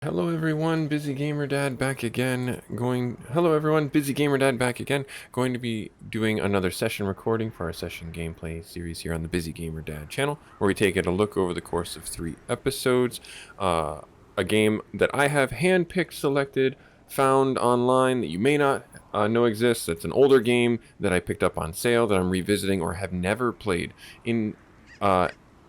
Hello everyone, Busy Gamer Dad back again. Hello everyone, Busy Gamer Dad back again. Going to be doing another session recording for our session gameplay series here on the Busy Gamer Dad channel, where we take it a look over the course of 3 episodes. A game that I have handpicked, selected, found online that you may not know exists. It's an older game that I picked up on sale that I'm revisiting or have never played in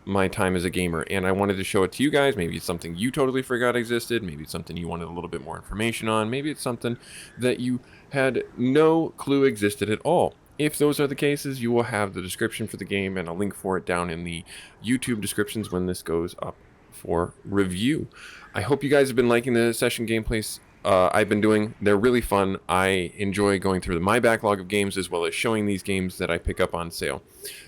my time as a gamer, and I wanted to show it to you guys. Maybe it's something you totally forgot existed, maybe it's something you wanted a little bit more information on, maybe it's something that you had no clue existed at all. If those are the cases, you will have the description for the game and a link for it down in the YouTube descriptions when this goes up for review. I hope you guys have been liking the session gameplays I've been doing. They're really fun. I enjoy going through my backlog of games as well as showing these games that I pick up on sale.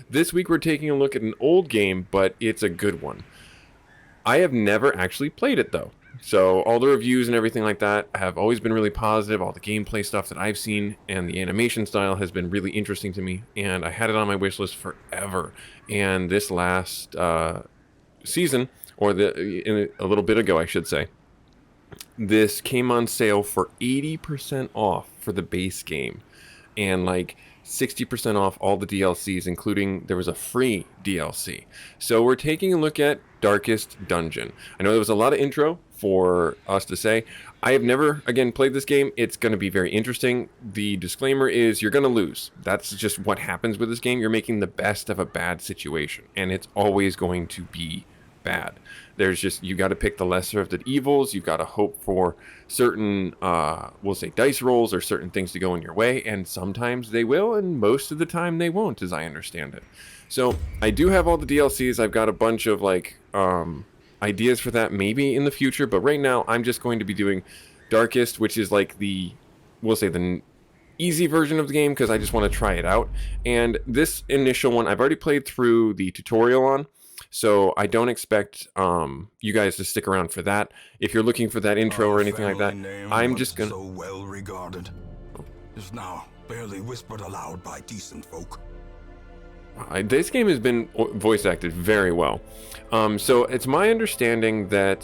This week we're taking a look at an old game, but it's a good one. I have never actually played it though. So all the reviews and everything like that have always been really positive. All the gameplay stuff that I've seen and the animation style has been really interesting to me. And I had it on my wish list forever. And this last season, or a little bit ago I should say, this came on sale for 80% off for the base game and like 60% off all the DLCs, including there was a free DLC. So we're taking a look at Darkest Dungeon. I know there was a lot of intro for us to say. I have never, again, played this game. It's going to be very interesting. The disclaimer is you're going to lose. That's just what happens with this game. You're making the best of a bad situation, and it's always going to be bad. There's just, you got to pick the lesser of the evils. You've got to hope for certain, we'll say dice rolls or certain things to go in your way, and sometimes they will, and most of the time they won't, as I understand it. So I do have all the DLCs. I've got a bunch of like ideas for that maybe in the future, but right now I'm just going to be doing Darkest, which is like the, we'll say the easy version of the game because I just want to try it out. And this initial one I've already played through the tutorial on. So I don't expect you guys to stick around for that. If you're looking for that intro or anything like that, I'm just gonna. So well regarded, is now barely whispered aloud by decent folk. This game has been voice acted very well. So it's my understanding that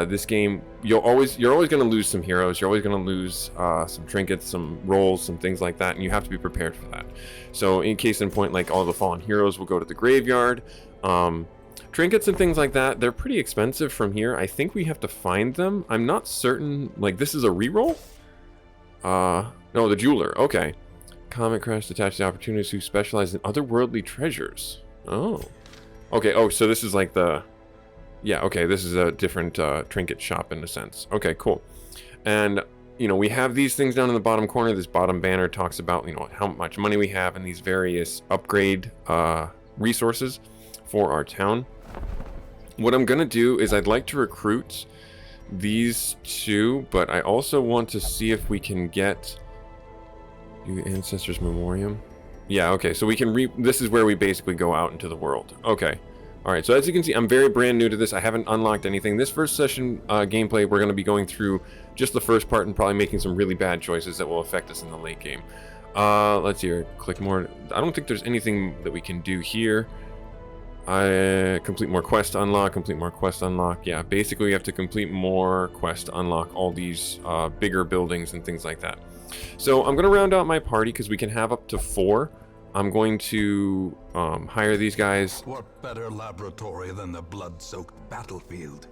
this game, you're always going to lose some heroes. You're always going to lose some trinkets, some rolls, some things like that, and you have to be prepared for that. So in case in point, like all the fallen heroes will go to the graveyard. Trinkets and things like that, they're pretty expensive from here. I think we have to find them. I'm not certain. Like, this is a reroll? No, the jeweler. Okay. Comet Crash detached the opportunities who specialize in otherworldly treasures. Oh. Okay, oh, so this is like the... Yeah, okay, this is a different trinket shop in a sense. Okay, cool. And, you know, we have these things down in the bottom corner. This bottom banner talks about, you know, how much money we have and these various upgrade resources for our town. What I'm going to do is I'd like to recruit these two, but I also want to see if we can get... You Ancestors Memoriam. Yeah, okay, so we can this is where we basically go out into the world. Okay. Alright, so as you can see, I'm very brand new to this. I haven't unlocked anything. This first session gameplay, we're going to be going through just the first part and probably making some really bad choices that will affect us in the late game. Let's see here. Click more. I don't think there's anything that we can do here. Complete more quest to unlock, complete more quest to unlock. Yeah, basically you have to complete more quest to unlock all these bigger buildings and things like that. So I'm going to round out my party because we can have up to 4. I'm going to hire these guys. What better laboratory than the blood-soaked battlefield?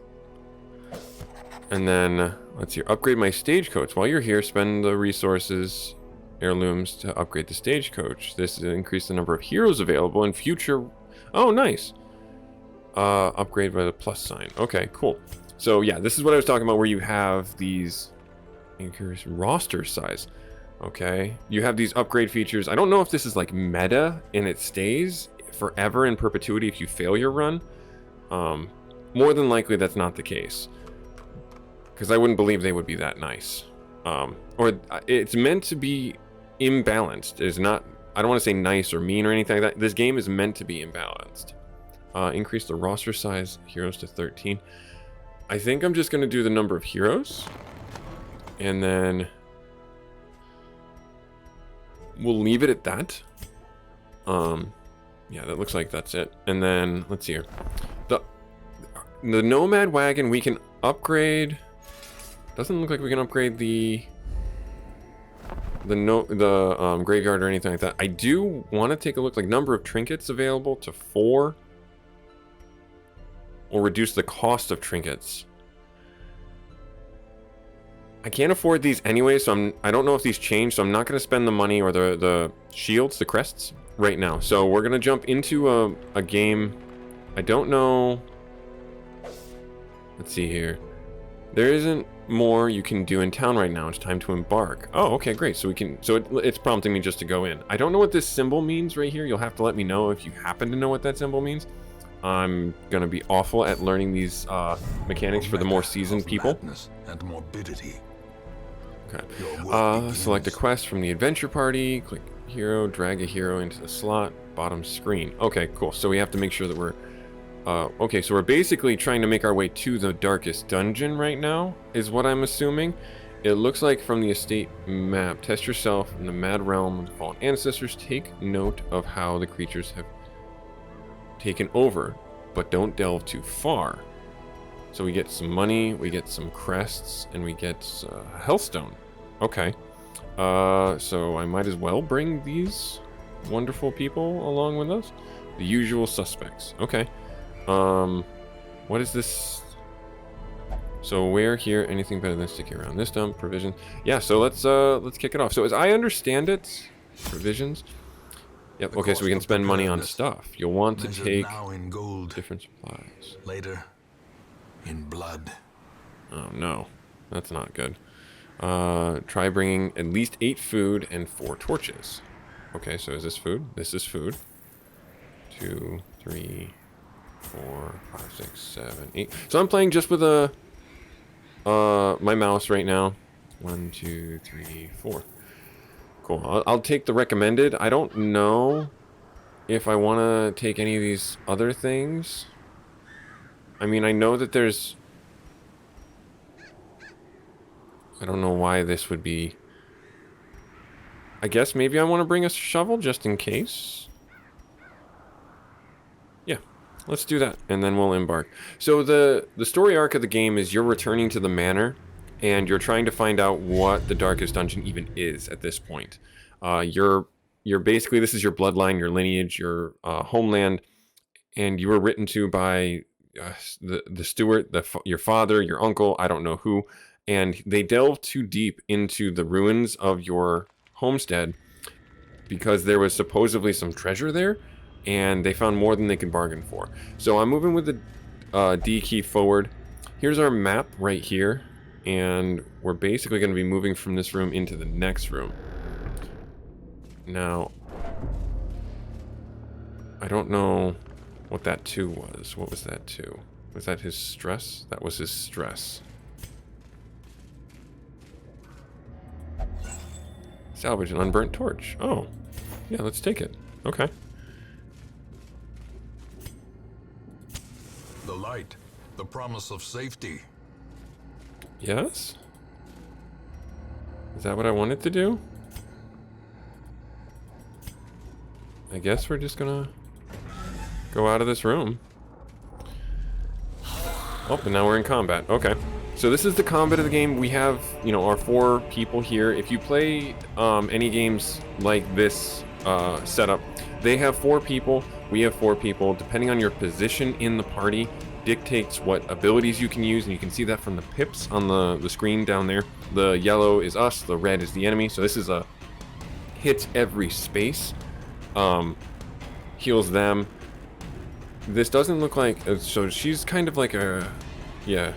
And then, let's see, upgrade my stagecoach. While you're here, spend the resources, heirlooms, to upgrade the stagecoach. This will increase the number of heroes available in future... Oh, nice. Upgrade by the plus sign. Okay, cool. So, yeah, this is what I was talking about where you have these... Increase roster size. Okay, you have these upgrade features. I don't know if this is like meta and it stays forever in perpetuity if you fail your run. More than likely that's not the case, because I wouldn't believe they would be that nice. Or it's meant to be imbalanced. It's not, I don't want to say nice or mean or anything like that. This game is meant to be imbalanced. Increase the roster size, heroes to 13. I think I'm just going to do the number of heroes. And then we'll leave it at that. Yeah, that looks like that's it. And then let's see here. The Nomad wagon we can upgrade. Doesn't look like we can upgrade the graveyard or anything like that. I do want to take a look, like number of trinkets available to 4, or reduce the cost of trinkets. I can't afford these anyway, so I don't know if these change, so I'm not going to spend the money or the shields, the crests, right now. So we're going to jump into a game. I don't know. Let's see here. There isn't more you can do in town right now. It's time to embark. Oh, okay, great. So we can. So it's prompting me just to go in. I don't know what this symbol means right here. You'll have to let me know if you happen to know what that symbol means. I'm gonna be awful at learning these mechanics for the more seasoned people. And morbidity. Okay. Select a quest from the adventure party. Click hero. Drag a hero into the slot. Bottom screen. Okay, cool. So we have to make sure that we're. Okay, so we're basically trying to make our way to the darkest dungeon right now, is what I'm assuming. It looks like from the estate map. Test yourself in the mad realm of the fallen ancestors. Take note of how the creatures have taken over, but don't delve too far. So we get some money, we get some crests, and we get Hellstone. Okay. So I might as well bring these wonderful people along with us. The usual suspects. Okay. What is this? So where here? Anything better than sticking around this dump? Provision. Yeah, so let's kick it off. So as I understand it, provisions. Yep, okay, so we can spend money on stuff. You'll want to take now in gold, different supplies. later in blood. Oh no, that's not good. Try bringing at least 8 food and 4 torches. Okay, so is this food? This is food. 2, 3, 4, 5, 6, 7, 8. So I'm playing just with my mouse right now. 1, 2, 3, 4. Cool. I'll take the recommended. I don't know if I want to take any of these other things. I mean, I know that there's... I don't know why this would be... I guess maybe I want to bring a shovel just in case. Yeah, let's do that, and then we'll embark. So the story arc of the game is you're returning to the manor, and you're trying to find out what the darkest dungeon even is at this point. You're basically, this is your bloodline, your lineage, your homeland, and you were written to by the steward, your father, your uncle, I don't know who, and they delve too deep into the ruins of your homestead because there was supposedly some treasure there, and they found more than they could bargain for. So I'm moving with the D key forward. Here's our map right here. And we're basically going to be moving from this room into the next room. Now, I don't know what that 2 was. What was that 2? Was that his stress? That was his stress. Salvage an unburnt torch. Oh, yeah, let's take it. Okay. The light, the promise of safety. Yes? Is that what I wanted to do? I guess we're just gonna go out of this room. Oh, and now we're in combat. Okay. So this is the combat of the game. We have, you know, our 4 people here. If you play any games like this setup, they have 4 people. We have 4 people. Depending on your position in the party, dictates what abilities you can use, and you can see that from the pips on the screen down there. The yellow is us, the red is the enemy. So this is a hits every space, heals them. This doesn't look like, so she's kind of like a, yeah.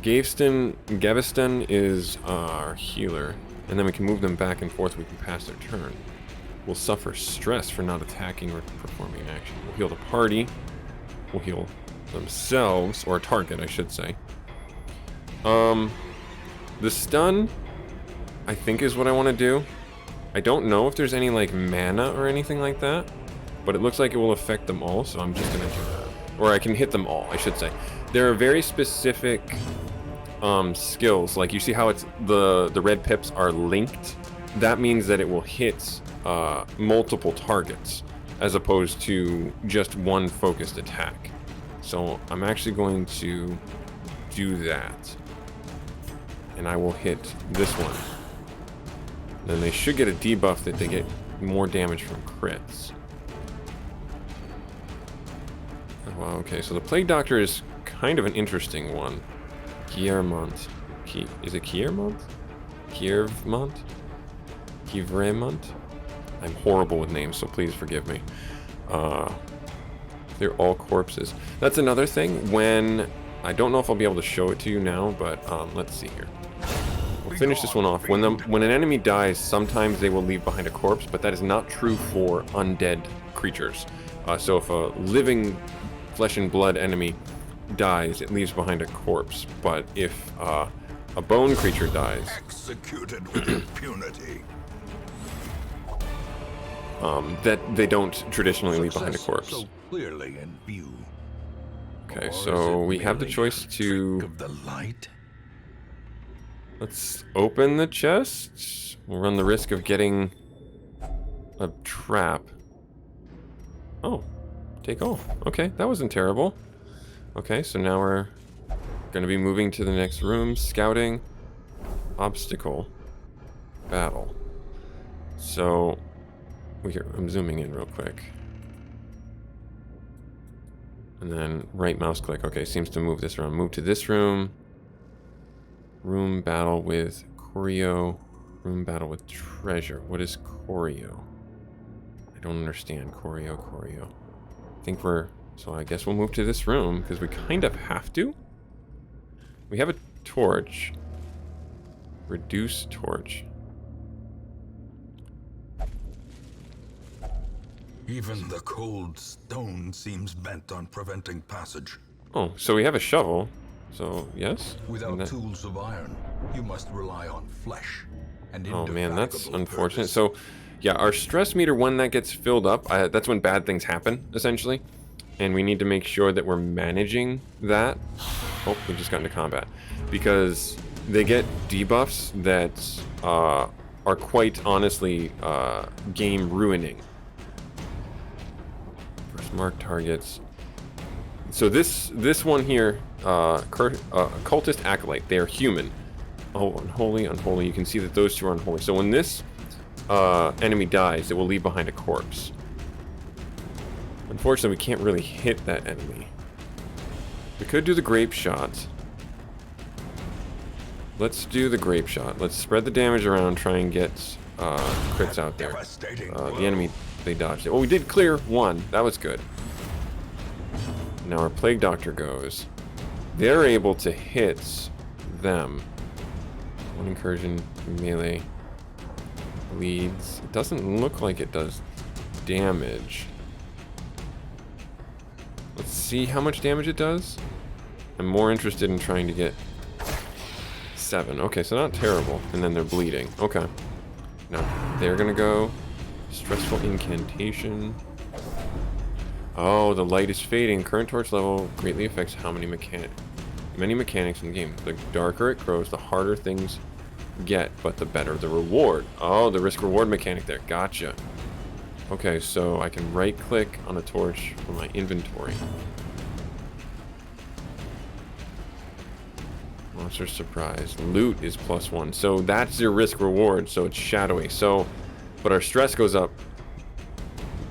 Gaveston is our healer, and then we can move them back and forth. We can pass their turn. Will suffer stress for not attacking or performing an action. We'll heal the party. Will heal themselves, or a target, I should say. The stun, I think, is what I want to do. I don't know if there's any like mana or anything like that, but it looks like it will affect them all, so I'm just gonna do that. Or I can hit them all, I should say. There are very specific skills, like you see how it's the red pips are linked. That means that it will hit multiple targets as opposed to just one focused attack. So I'm actually going to do that. and I will hit this one. Then they should get a debuff that they get more damage from crits. Oh, wow, okay, so the Plague Doctor is kind of an interesting one. Kiermont. Is it Kiermont? Kiermont? Kivremont? I'm horrible with names, so please forgive me. They're all corpses. That's another thing. When I don't know if I'll be able to show it to you now, but let's see here. We'll finish this one off. When an enemy dies, sometimes they will leave behind a corpse, but that is not true for undead creatures. So if a living flesh and blood enemy dies, it leaves behind a corpse. But if a bone creature dies, executed with impunity. That they don't traditionally leave behind a corpse. So clearly in view. Okay, Or so is it we have the merely choice a to... trick of the light? Let's open the chest. We'll run the risk of getting a trap. Oh, take all. Okay, that wasn't terrible. Okay, so now we're going to be moving to the next room. Scouting. Obstacle. Battle. So... I'm zooming in real quick. And then right mouse click. Okay, seems to move this around. Move to this room. Room battle with choreo. Room battle with treasure. What is choreo? I don't understand. Choreo. I think so I guess we'll move to this room because we kind of have to. We have a torch. Reduce torch. Even the cold stone seems bent on preventing passage. Oh, so we have a shovel. So, yes? Without tools of iron, you must rely on flesh. And oh man, that's unfortunate. purpose. So, yeah, our stress meter, when that gets filled up, that's when bad things happen, essentially. And we need to make sure that we're managing that. Oh, we just got into combat. Because they get debuffs that are quite honestly game ruining. First mark targets. So this one here, cultist acolyte, they are human. Oh, unholy. You can see that those two are unholy. So when this enemy dies, it will leave behind a corpse. Unfortunately, we can't really hit that enemy. We could do the grape shot. Let's do the grape shot. Let's spread the damage around, try and get crits out there. The enemy, they dodged it. Oh, we did clear one. That was good. Now our Plague Doctor goes. They're able to hit them. One incursion, melee, bleeds. It doesn't look like it does damage. Let's see how much damage it does. I'm more interested in trying to get 7. Okay, so not terrible. And then they're bleeding. Okay. Now, they're gonna go. Stressful incantation. Oh, the light is fading. Current torch level greatly affects how many mechanics in the game. The darker it grows, the harder things get, but the better the reward. Oh, the risk-reward mechanic there. Gotcha. Okay, so I can right-click on a torch for my inventory. Monster surprise. Loot is +1. So that's your risk-reward, so it's shadowy. So, but our stress goes up,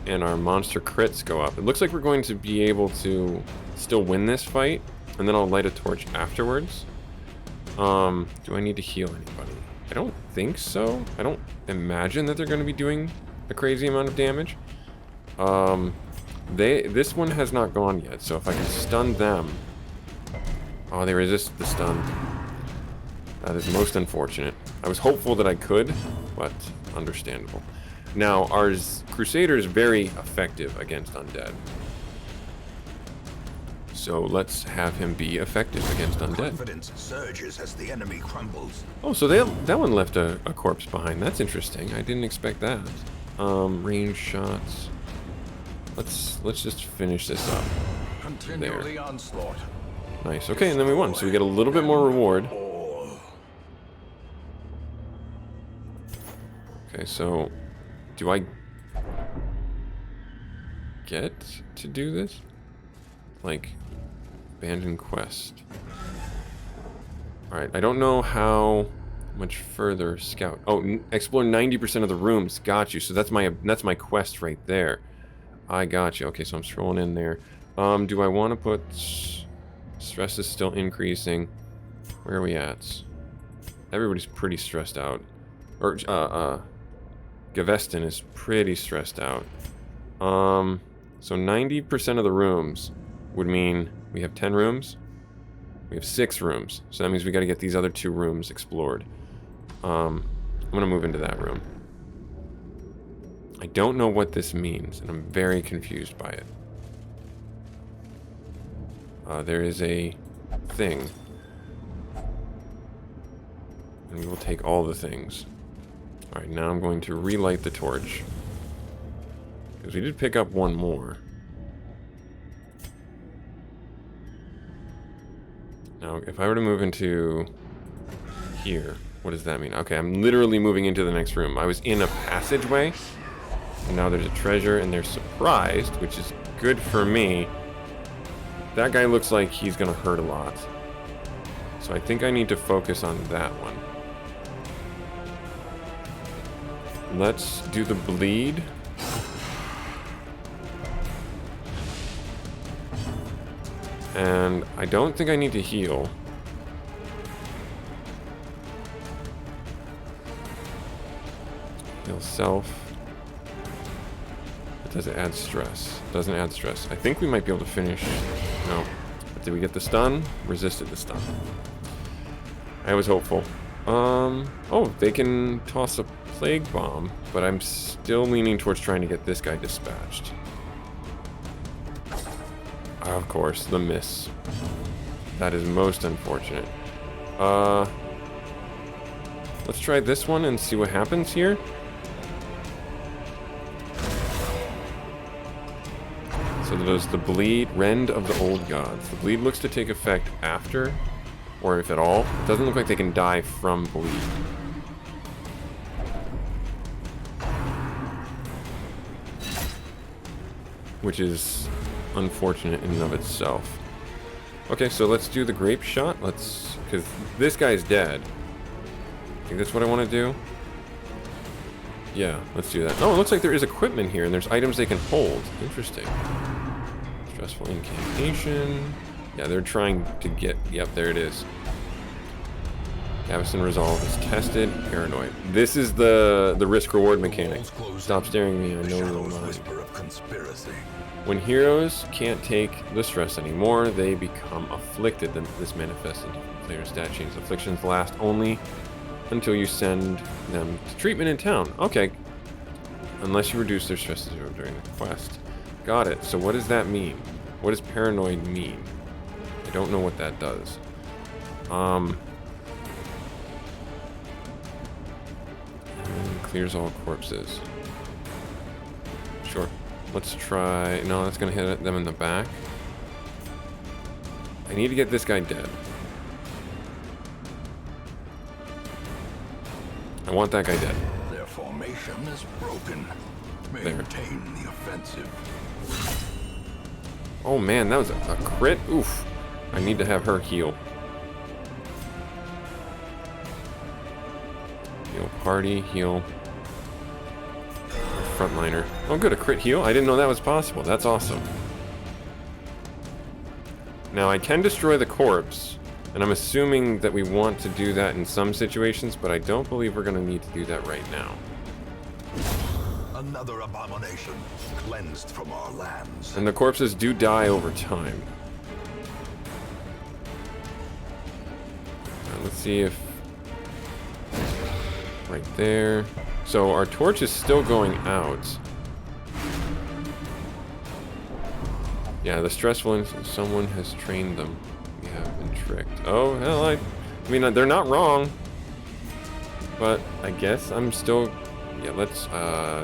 and our monster crits go up. It looks like we're going to be able to still win this fight, and then I'll light a torch afterwards. Do I need to heal anybody? I don't think so. I don't imagine that they're going to be doing a crazy amount of damage. This one has not gone yet, so if I can stun them... Oh, they resist the stun. That is most unfortunate. I was hopeful that I could, but understandable. Now, our Crusader is very effective against undead. So let's have him be effective against undead. Confidence surges as the enemy crumbles. Oh, so that one left a corpse behind. That's interesting. I didn't expect that. Range shots. Let's just finish this up. Continue the onslaught. Nice. Okay, and then we won. So we get a little bit more reward. Okay, so do I get to do this? Like, abandoned quest. Alright, I don't know how much further scout. Oh, explore 90% of the rooms. Got you. So that's my quest right there. I got you. Okay, so I'm scrolling in there. Do I want to put... Stress is still increasing. Where are we at? Everybody's pretty stressed out. Or, Gaveston is pretty stressed out. So 90% of the rooms would mean we have 10 rooms. We have 6 rooms. So that means we got to get these other 2 rooms explored. I'm going to move into that room. I don't know what this means, and I'm very confused by it. There is a thing. And we will take all the things. Alright, now I'm going to relight the torch. Because we did pick up one more. Now, if I were to move into here, what does that mean? Okay, I'm literally moving into the next room. I was in a passageway, and now there's a treasure, and they're surprised, which is good for me. That guy looks like he's gonna hurt a lot. So I think I need to focus on that one. Let's do the bleed. And I don't think I need to heal. Heal self. Does it add stress? Doesn't add stress. I think we might be able to finish. No. But did we get the stun? Resisted the stun. I was hopeful. Oh, they can toss a plague bomb, but I'm still leaning towards trying to get this guy dispatched. Of course, the miss. That is most unfortunate. Let's try this one and see what happens here. So there's the bleed, rend of the old gods. The bleed looks to take effect after, or if at all. It doesn't look like they can die from bleed. Which is unfortunate in and of itself. Okay, so let's do the grape shot. Because this guy's dead. I think that's what I want to do. Yeah, let's do that. Oh, it looks like there is equipment here, and there's items they can hold. Interesting. Stressful incantation. Yeah, they're trying to get... Yep, there it is. Gaveston Resolve is tested. Paranoid. This is the risk-reward mechanic. Stop staring at me, I know you're lying. When heroes can't take the stress anymore, they become afflicted. This manifests into player stat change. Afflictions last only until you send them to treatment in town. Okay. Unless you reduce their stress to 0 during the quest. Got it. So what does that mean? What does paranoid mean? I don't know what that does. Clears all corpses. Sure. Let's try... No, that's going to hit them in the back. I need to get this guy dead. I want that guy dead. Their formation is broken. Maintain the offensive. Oh man, that was a crit? Oof. I need to have her heal. Heal party, heal. Frontliner. Oh good, a crit heal? I didn't know that was possible. That's awesome. Now I can destroy the corpse, and I'm assuming that we want to do that in some situations, but I don't believe we're going to need to do that right now. Another abomination cleansed from our lands. And the corpses do die over time. Let's see if... Right there. So our torch is still going out. Yeah, the stressful instance. Someone has trained them. We have been tricked. Oh, hell, I mean, they're not wrong. But I guess I'm still... Yeah, let's...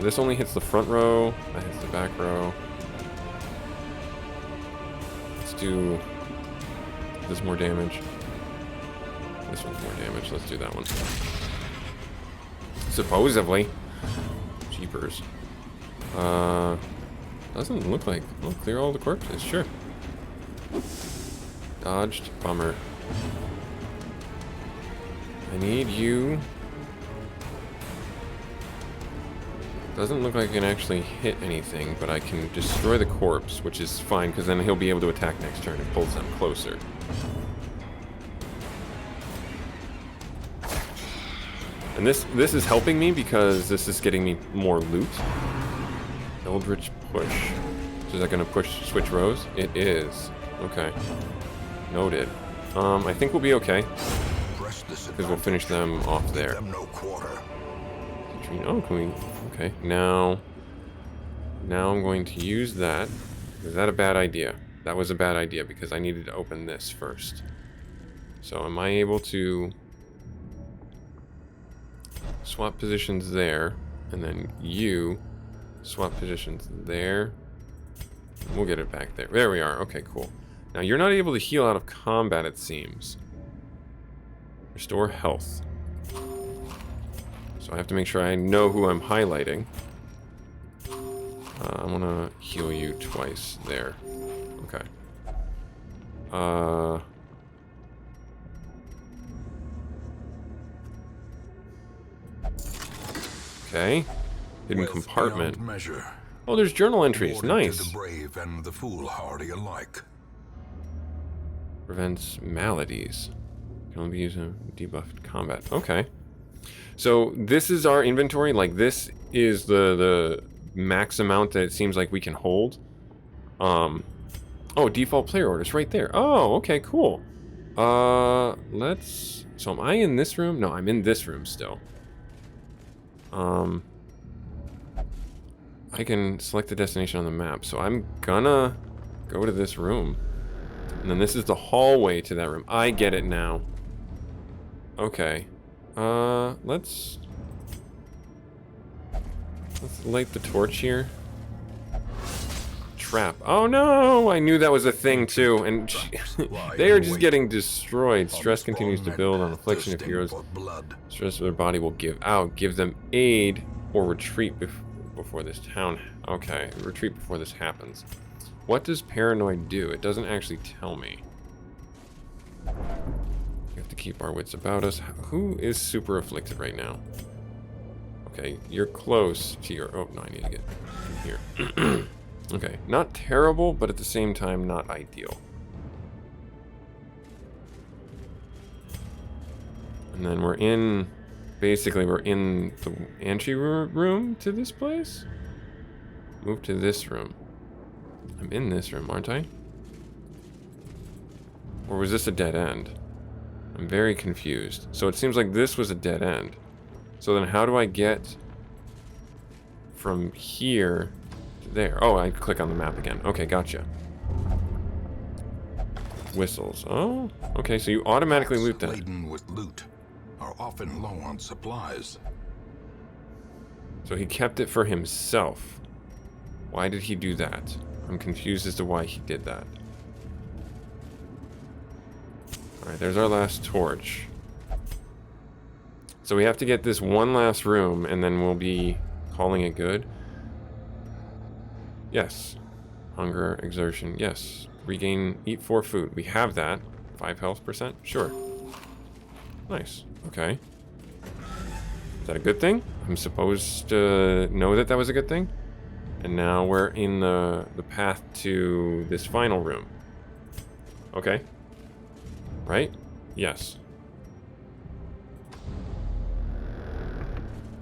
this only hits the front row. That hits the back row. Let's do... This more damage. This one's more damage. Let's do that one. Supposedly. Jeepers. Doesn't look like... We'll clear all the corpses. Sure. Dodged. Bummer. I need you. Doesn't look like I can actually hit anything, but I can destroy the corpse, which is fine, because then he'll be able to attack next turn and pulls them closer. And this is helping me because this is getting me more loot. Eldritch push. So is that going to switch rows? It is. Okay. Noted. I think we'll be okay. Because we'll finish them off there. Oh, can we... Okay, now I'm going to use that. Is that a bad idea? That was a bad idea because I needed to open this first. So am I able to swap positions there, and then you swap positions there? We'll get it back there. There we are. Okay, cool. Now you're not able to heal out of combat, it seems. Restore health. So I have to make sure I know who I'm highlighting. I'm gonna heal you twice there. Okay. Okay. Hidden compartment. Oh, there's journal entries. Nice. The brave and the foolhardy alike. Prevents maladies. Can only be used in debuffed combat. Okay. So this is our inventory. Like, this is the max amount that it seems like we can hold. Oh, default player orders right there. Oh, okay, cool. Let's... So am I in this room? No, I'm in this room still. I can select the destination on the map. So I'm gonna go to this room. And then this is the hallway to that room. I get it now. Okay. Let's light the torch here. Trap. Oh no! I knew that was a thing too, and they are just getting destroyed. Stress continues to build on affliction of heroes. Stress of their body will give out. Give them aid or retreat before this town. Okay, retreat before this happens. What does paranoid do? It doesn't actually tell me. We have to keep our wits about us. Who is super afflicted right now? Okay, you're close to your... Oh, no, I need to get in here. Okay, not terrible, but at the same time, not ideal. And then we're in... Basically, we're in the entry room to this place? Move to this room. I'm in this room, aren't I? Or was this a dead end? I'm very confused. So it seems like this was a dead end. So then how do I get from here to there? Oh, I click on the map again. Okay, gotcha. Whistles. Oh, okay, so you automatically loot that. Laden with loot are often low on supplies. So he kept it for himself. Why did he do that? I'm confused as to why he did that. Alright, there's our last torch. So we have to get this one last room, and then we'll be calling it good. Yes. Hunger, exertion, yes. Regain, eat 4 food. We have that. 5 health percent? Sure. Nice. Okay. Is that a good thing? I'm supposed to know that that was a good thing? And now we're in the path to this final room. Okay. Right? Yes.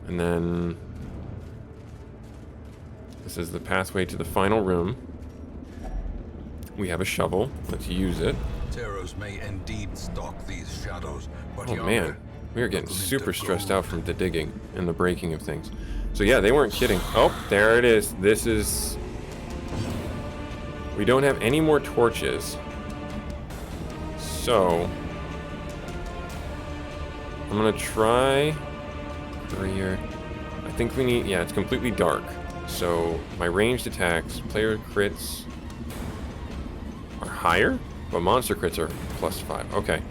And then... This is the pathway to the final room. We have a shovel. Let's use it. Terrors may indeed stalk these shadows, but oh man, we are getting super stressed out from the digging and the breaking of things. So yeah, they weren't kidding. Oh, there it is. This is... We don't have any more torches. So... I'm gonna try... Over here. I think we need... Yeah, it's completely dark. So, my ranged attacks, player crits... are higher? But monster crits are +5. Okay.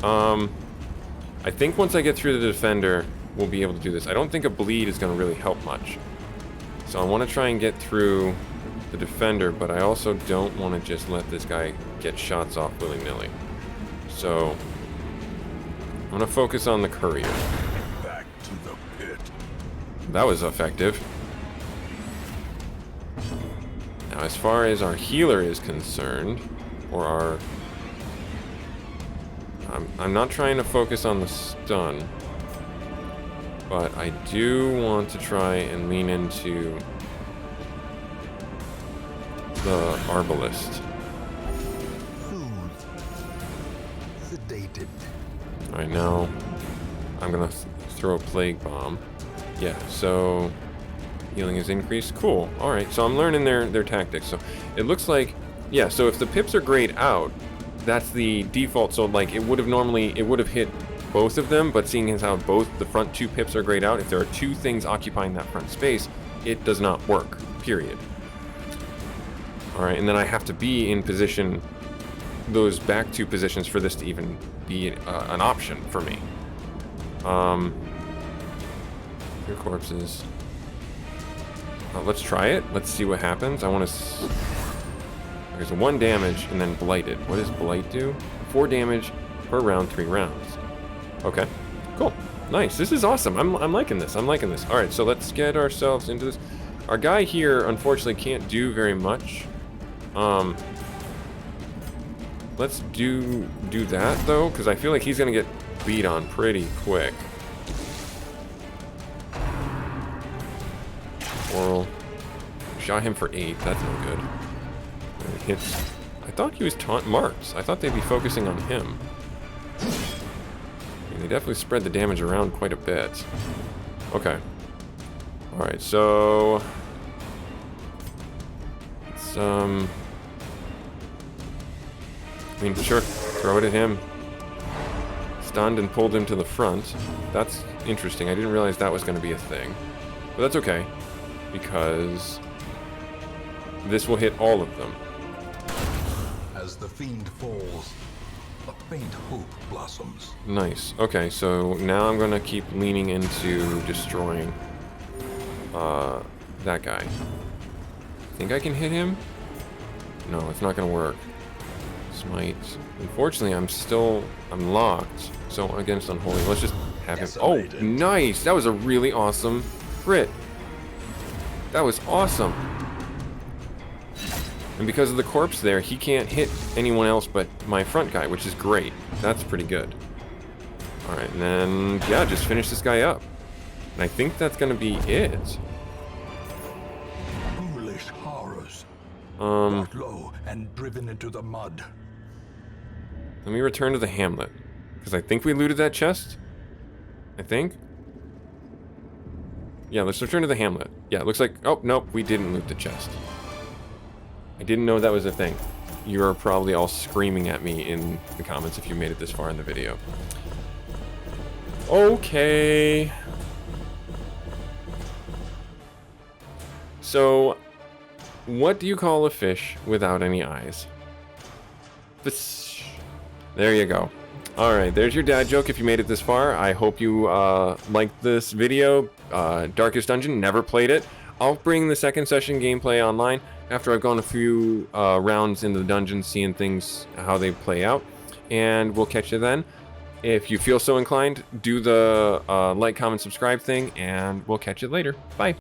I think once I get through the defender, we'll be able to do this. I don't think a bleed is going to really help much. So I want to try and get through the defender, but I also don't want to just let this guy get shots off willy-nilly. So gonna focus on the courier. Back to the pit. That was effective. Now, as far as our healer is concerned, or our... I'm not trying to focus on the stun, but I do want to try and lean into the arbalist. Soothed. Sedated. Alright, now I'm gonna throw a plague bomb. Yeah, so healing is increased. Cool. Alright, so I'm learning their tactics. So it looks like, yeah, so if the pips are grayed out, that's the default. So like it would have hit both of them, but seeing as how both the front two pips are grayed out, if there are two things occupying that front space, it does not work. Period. Alright, and then I have to be in position, those back two positions, for this to even be an option for me. Your corpses. Let's try it. Let's see what happens. I want to... There's a 1 damage and then blighted. What does blight do? 4 damage per round, 3 rounds. Okay, cool. Nice. This is awesome. I'm liking this. I'm liking this. All right, so let's get ourselves into this. Our guy here, unfortunately, can't do very much. Let's do that, though, because I feel like he's going to get beat on pretty quick. Oral. Shot him for 8. That's no good. And it hits. I thought he was taunt marked. I thought they'd be focusing on him. I mean, they definitely spread the damage around quite a bit. Okay. Alright, so... Let's, I mean, sure, throw it at him. Stunned and pulled him to the front. That's interesting. I didn't realize that was going to be a thing. But that's okay, because this will hit all of them. As the fiend falls, a faint hope blossoms. Nice. Okay, so now I'm going to keep leaning into destroying that guy. Think I can hit him? No, it's not going to work. Smite. Unfortunately, I'm locked. So against Unholy, let's just have him. Oh, nice! That was a really awesome crit. That was awesome. And because of the corpse there, he can't hit anyone else but my front guy, which is great. That's pretty good. Alright, and then, yeah, just finish this guy up. And I think that's going to be it. Foolish horrors. Brought low and driven into the mud. Let me return to the hamlet. Because I think we looted that chest. I think. Yeah, let's return to the hamlet. Yeah, it looks like... Oh, nope, we didn't loot the chest. I didn't know that was a thing. You're probably all screaming at me in the comments if you made it this far in the video. Okay. So, what do you call a fish without any eyes? Fish. There you go. Alright, there's your dad joke if you made it this far. I hope you liked this video. Darkest Dungeon, never played it. I'll bring the second session gameplay online after I've gone a few rounds in the dungeon, seeing things, how they play out. And we'll catch you then. If you feel so inclined, do the like, comment, subscribe thing, and we'll catch you later. Bye.